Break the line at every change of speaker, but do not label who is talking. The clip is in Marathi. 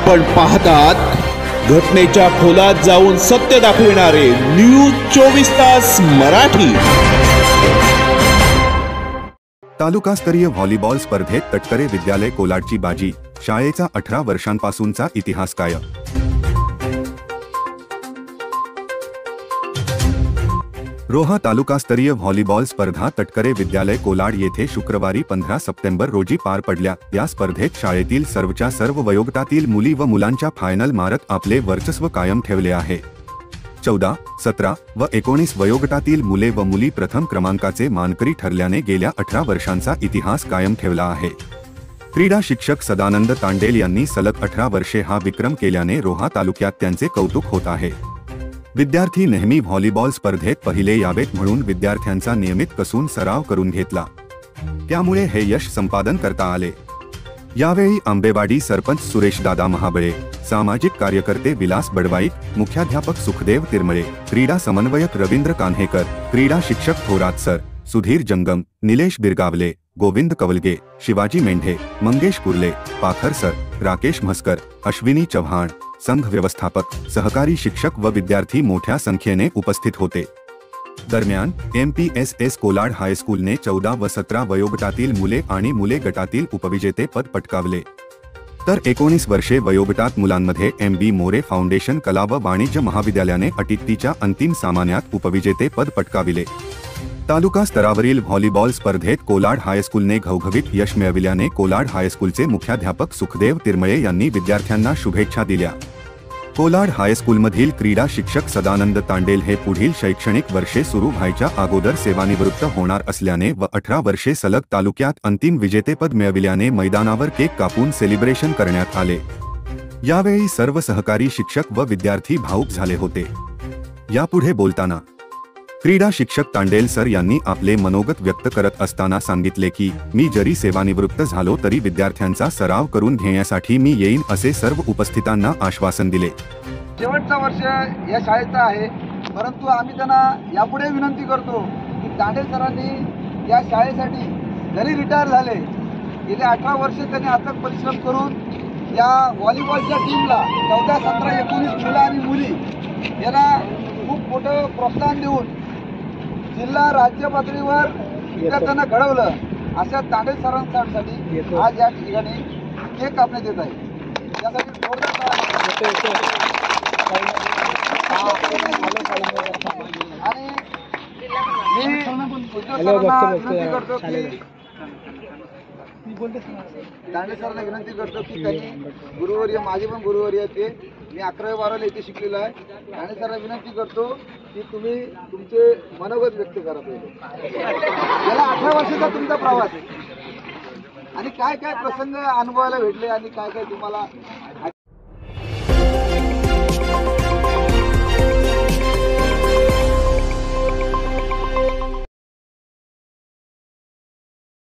आपण पाहतात घटनेच्या खोलात जाऊन सत्य दाखविणारे न्यूज 24 तास मराठी।
तालुकास्तरीय व्हॉलीबॉल स्पर्धेत तटकरे विद्यालय कोलाडची बाजी, शाळेचा 18 वर्षांपासूनचा इतिहास कायम। रोहा तालुकास्तरीय व्हॉलीबॉल स्पर्धा तटकरे विद्यालय कोलाड येथे शुक्रवारी 15 सप्टेंबर रोजी पार पडल्या। या स्पर्धेत शाळेतील सर्वच्या सर्व वयोगटातील मुली व मुलांच्या फायनल मारत आपले वर्चस्व कायम ठेवले आहे। 14, 17 व 19 वयोगटातील मुले व मुली प्रथम क्रमांकाचे मानकरी ठरल्याने गेल्या 18 वर्षांचा इतिहास कायम ठेवला आहे। क्रीडा शिक्षक सदानंद तांडेल यांनी सलग 18 वर्षे हा विक्रम केल्याने रोहा तालुक्यात त्यांचे कौतुक होत आहे। विद्यार्थी नेहमी व्हॉलीबॉल स्पर्धेत पहिले यावेत म्हणून विद्यार्थ्यांचा नियमित कसून सराव करून घेतला, त्यामुळे हे यश संपादन करता आले। यावेळी आंबेवाडी सरपंच सुरेश दादा महाबळे, सामाजिक कार्यकर्ते विलास बडवाईक, मुख्याध्यापक सुखदेव तिरमळे, क्रीडा समन्वयक रवींद्र कान्हेकर, क्रीडा शिक्षक थोरात सर, सुधीर जंगम, निलेश बिरगावले, गोविंद कवलगे, शिवाजी मेंढे, मंगेश कुर्ले, पाखर सर, राकेश म्हस्कर, अश्विनी चव्हाण, संघ व्यवस्थापक, सहकारी शिक्षक व विद्यार्थी मोठ्या संख्येने उपस्थित होते। दरम्यान MPSS कोलाड हायस्कूलने 14 व 17 वयोगटातील मुले आणि मुले गटातील उपविजेते पद पटकावले, तर 19 वर्षे वयोगटात मुलांमध्ये MB मोरे फाउंडेशन कला व वाणिज्य महाविद्यालयाने अटीतटीच्या अंतिम सामन्यात उपविजेते पद पटकाविले। तालुका स्तरावरील व्हॉलीबॉल स्पर्धेत कोलाड हायस्कूलने घवघवीत यश मिळविल्याने कोलाड हायस्कूलचे मुख्याध्यापक सुखदेव तिरमळे यांनी विद्यार्थ्यांना शुभेच्छा दिल्या। कोलाड हायस्कूलमधील क्रीडा शिक्षक सदानंद तांडेल हे पुढील शैक्षणिक वर्षे सुरू व्हायच्या अगोदर सेवानिवृत्त होणार असल्याने व 18 वर्षे सलग तालुक्यात अंतिम विजेतेपद मिळविल्याने मैदानावर केक कापून सेलिब्रेशन करण्यात आले। यावेळी सर्व सहकारी शिक्षक व विद्यार्थी भावुक झाले होते। यापुढे बोलताना क्रीडा शिक्षक तांडेल सर यांनी आपले मनोगत व्यक्त करत असताना सांगितले की मी जरी सेवानिवृत्त झालो तरी विद्यार्थ्यांचा सराव करून घेण्यासाठी मी येईन असे सर्व उपस्थितांना आश्वासन दिले।
शेवटचा वर्ष या शाळेचा आहे, परंतु आम्ही त्यांना यापुढे विनंती करतो की तांडेल सरांनी या शाळेसाठी जरी रिटायर झाले, गेले 18 वर्ष त्यांनी अथक परिश्रम करून या व्हॉलीबॉलच्या टीमला 14, 17, 19 मुलं आणि मुली यांना खूप मोठं प्रोत्साहन देऊन जिल्हा राज्य पातळीवर विद्यार्थ्यांना घडवलं। अशा तांडेल सरांसाठी आज या ठिकाणी केक कापण्यात येत आहे। त्यासाठी आणि तांडेल सरांना विनंती करतो की त्यांनी गुरुवर्य, माझे पण गुरुवर्य ते, मी 11वी 12वी इथे शिकलेलो आहे। तांडेल सरांना विनंती करतो की तुम्ही तुमचे मनोगत व्यक्त करा। गेला 18 वर्षाचा तुमचा प्रवास आहे आणि काय काय प्रसंग अनुभवायला भेटले आणि काय काय तुम्हाला